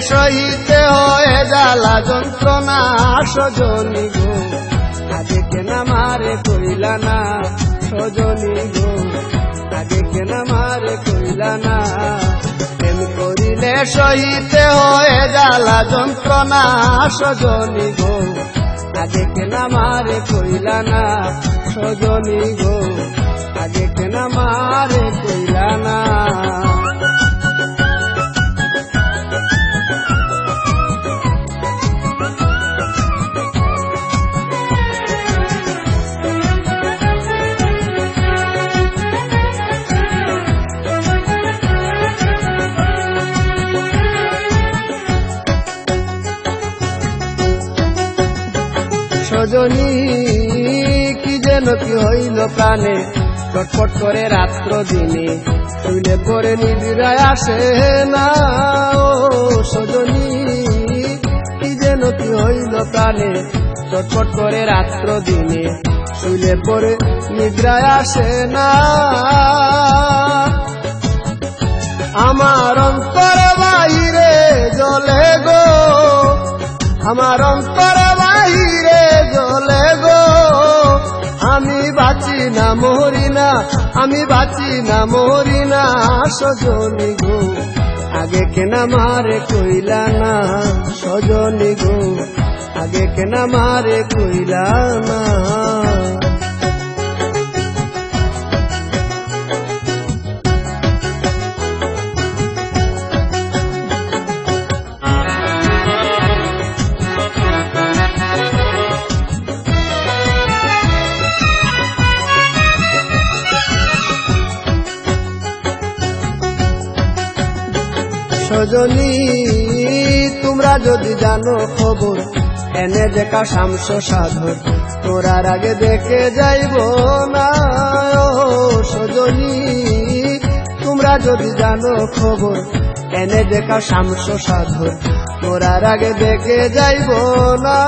সহিতে হয় জ্বালা যন্ত্রণা সজনী গো, আগে কেন আমারে কইলা না সজনী গো, আগে কেন আমারে কইলা না। প্রেম করিলে সহিতে হয় জ্বালা যন্ত্রণা সজনী গো, আগে কেন আমারে কইলা না সজনী গো, আগে কেন আমারে কইলা না। সজনী কি যেন কি হইল প্রাণে, ছটফট করে রাত্র দিনে, শুইলে পরে নিদ্রায় আসে না। ও সজনী কি যেন কি হইল প্রাণে, ছটফট করে রাত্র দিনে, শুইলে পরে নিদ্রায় আসে না। আমার অন্তর বাহিরে জ্বলে গো, আমার অন্তর বাহিরে জ্বলে গো, আমি বাঁচি না মরি না, আমি বাঁচি না মরি না সজনী গো, আগে কেন আমারে কইলা না সজনী গো, আগে কেন আমারে কইলা না। সজনী তোমরা যদি জানো খবর, এনে দেখা শামস সাধর, তোরার আগে দেখে যাইব না। ও সজনী তোমরা যদি জানো খবর, এনে দেখা শামস সাধর, তোরার আগে দেখে যাইব না।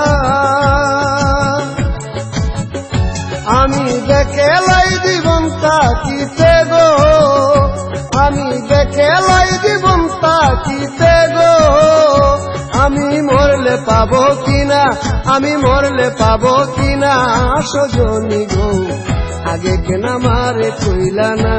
আমি দেখে লাই জীবন তাকিতে গো, আমি দেখে লাই জীবন তাকিতে গো, আমি মরলে পাবো কিনা, আমি মরলে পাবো কিনা সজনী গো, আগে কেন আমারে কইলা না